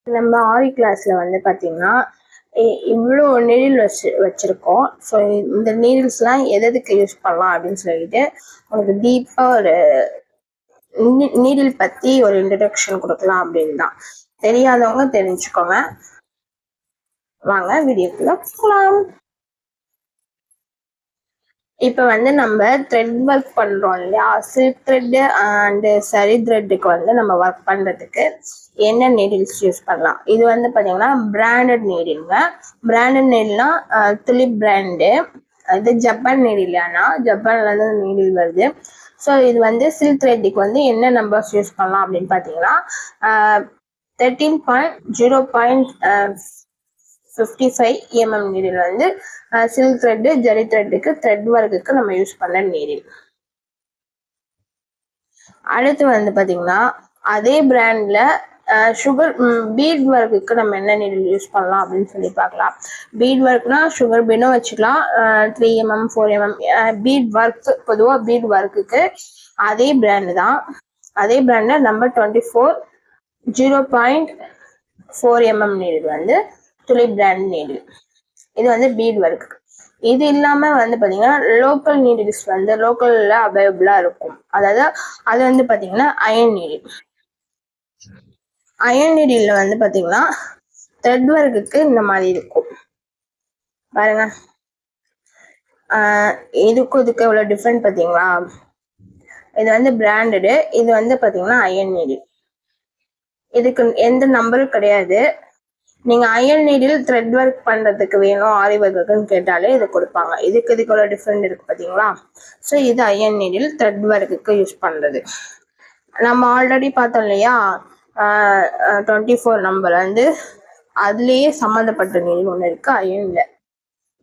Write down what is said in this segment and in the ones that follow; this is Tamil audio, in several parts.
நம்ம ஆரி கிளாஸ்ல வந்து பார்த்தீங்கன்னா இவ்வளோ நீடில் வச்சிருக்கோம். ஸோ இந்த நீடில்ஸ்லாம் எதுக்கு யூஸ் பண்ணலாம் அப்படின்னு சொல்லிட்டு உங்களுக்கு டீப்பாக ஒரு நீடில் பற்றி ஒரு இன்ட்ரடக்ஷன் கொடுக்கலாம் அப்படின்னு தான். தெரியாதவங்க தெரிஞ்சுக்கோங்க. வாங்க வீடியோக்குள்ள போகலாம். இப்போ வந்து நம்ம த்ரெட் ஒர்க் பண்ணுறோம் இல்லையா, சில்க் த்ரெட்டு அண்டு சரி த்ரெட்டுக்கு வந்து நம்ம ஒர்க் பண்ணுறதுக்கு என்ன நீடில்ஸ் யூஸ் பண்ணலாம். இது வந்து பார்த்தீங்கன்னா பிராண்டட் நீடில்ங்க. பிராண்டட் நீடில்னா துலிப் பிராண்டு. இது ஜப்பான் நீடில், ஆனால் ஜப்பான்லேருந்து நீடில் வருது. ஸோ இது வந்து சில்க் த்ரெட்டுக்கு வந்து என்ன நம்பர்ஸ் யூஸ் பண்ணலாம் அப்படின்னு பார்த்தீங்கன்னா 13.0.55 mm நீடில் வந்து சில்க் த்ரெட்டு ஜரி த்ரெட்டுக்கு த்ரெட் ஒர்க்குக்கு நம்ம யூஸ் பண்ண நீடில். அடுத்து வந்து பார்த்தீங்கன்னா அதே பிராண்ட்ல சுகர் பீட் ஒர்க்குக்கு நம்ம என்ன நீடில் யூஸ் பண்ணலாம் அப்படின்னு சொல்லி பார்க்கலாம். பீட் ஒர்க்னா சுகர் பீடும் வச்சுக்கலாம், 3 mm 4 mm. பீட் ஒர்க் பொதுவாக பீட் ஒர்க்குக்கு அதே பிராண்டு தான். அதே பிராண்டில் நம்பர் 24 0.4 mm நீடில் வந்து துலிப் பிராண்ட் நீடில். இது வந்து பீட் ஒர்க். இது இல்லாமல் வந்து பார்த்தீங்கன்னா லோக்கல் நீடில்ஸ் வந்து லோக்கலில் அவைலபிளாக இருக்கும். அதாவது அது வந்து பார்த்தீங்கன்னா அயன் நீடில். அயன் நீடில் வந்து பார்த்தீங்கன்னா த்ரெட் ஒர்க்குக்கு இந்த மாதிரி இருக்கும் பாருங்க. இதுக்கும் இதுக்கு எவ்வளோ டிஃப்ரெண்ட் பார்த்தீங்களா. இது வந்து பிராண்டடு, இது வந்து பார்த்தீங்கன்னா அயன் நீடில். இதுக்கு எந்த நம்பரும் கிடையாது. நீங்கள் அயன் நீடில் த்ரெட் ஒர்க் பண்ணுறதுக்கு வேணும் ஆரி ஒர்க்குன்னு கேட்டாலே இது கொடுப்பாங்க. இதுக்கு ஒரு டிஃப்ரெண்ட் இருக்குது பார்த்தீங்களா. ஸோ இது அயன் நீடில் த்ரெட் ஒர்க்குக்கு யூஸ் பண்ணுறது. நம்ம ஆல்ரெடி பார்த்தோம் இல்லையா 24 நம்பர் வந்து அதுலேயே சம்மந்தப்பட்ட நீடில் ஒன்று இருக்குது அயனில்.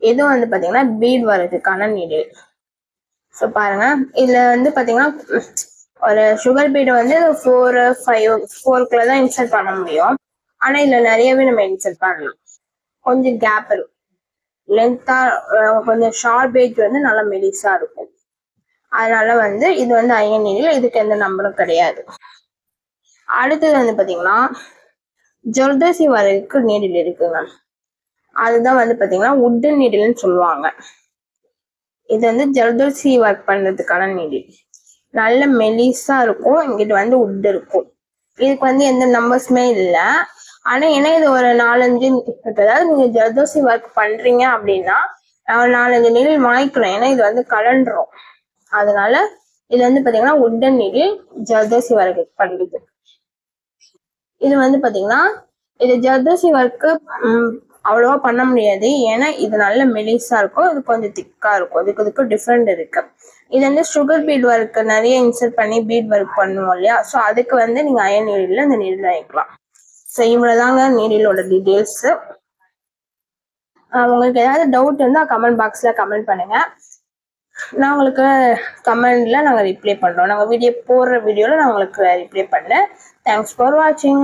இதுவும் வந்து பார்த்தீங்கன்னா பீட் ஒர்க்குக்கான நீடில். ஸோ பாருங்கள், இதில் வந்து பார்த்தீங்கன்னா ஒரு சுகர் பீடை வந்து 4 தான் இன்சர்ட் பண்ண முடியும். ஆனால் இதில் நிறையவே நம்ம இன்சர்ட் பண்ணலாம். கொஞ்சம் கேப் இருக்கும், லென்த்தாக கொஞ்சம் ஷார்ப் ஏஜ் வந்து நல்லா மெலிஸாக இருக்கும். அதனால வந்து இது வந்து அயன் நீடில், இதுக்கு எந்த நம்பரும் கிடையாது. அடுத்தது வந்து பார்த்தீங்கன்னா ஜர்தோசி வரைக்கு நீடில் இருக்குங்க. அதுதான் வந்து பார்த்தீங்கன்னா உட்டன் நீடில்னு சொல்லுவாங்க. இது வந்து ஜர்தோசி ஒர்க் பண்ணுறதுக்கான நீடில். நல்ல மெலிஸாக இருக்கும், இங்கிட்ட வந்து உட் இருக்கும். இதுக்கு வந்து எந்த நம்பர்ஸுமே இல்லை. ஆனால் ஏன்னா இது ஒரு 4-5, அதாவது நீங்கள் ஜர்தோசி ஒர்க் பண்ணுறீங்க அப்படின்னா 4-5 நீடில் வாங்கிக்கணும். ஏன்னா இது வந்து கலண்டுரும். அதனால இது வந்து பார்த்தீங்கன்னா உட்டன் நீடில் ஜர்தோசி ஒர்க் பண்ணுறது. இது வந்து பார்த்தீங்கன்னா இது ஜர்தோசி ஒர்க்கு அவ்வளோவா பண்ண முடியாது, ஏன்னா இது நல்ல மெலிஸாக இருக்கும், இது கொஞ்சம் திக்காக இருக்கும். இதுக்கு டிஃப்ரெண்ட் இருக்கு. இது வந்து சுகர் பீட் ஒர்க்கு நிறைய இன்சர்ட் பண்ணி பீட் ஒர்க் பண்ணுவோம் இல்லையா. ஸோ அதுக்கு வந்து நீங்கள் அயன் நீடில் இந்த நீடில் வாங்கிக்கலாம். ஸோ இவ்வளோதாங்க நீடிலோட டீட்டெயில்ஸு. உங்களுக்கு ஏதாவது டவுட் இருந்தால் கமெண்ட் பாக்ஸில் கமெண்ட் பண்ணுங்கள். நான் உங்களுக்கு கமெண்டில் நாங்கள் ரிப்ளை பண்ணுறோம். நாங்கள் போடுற வீடியோவில் நான் உங்களுக்கு ரிப்ளை பண்ணேன். தேங்க்ஸ் ஃபார் வாட்சிங்.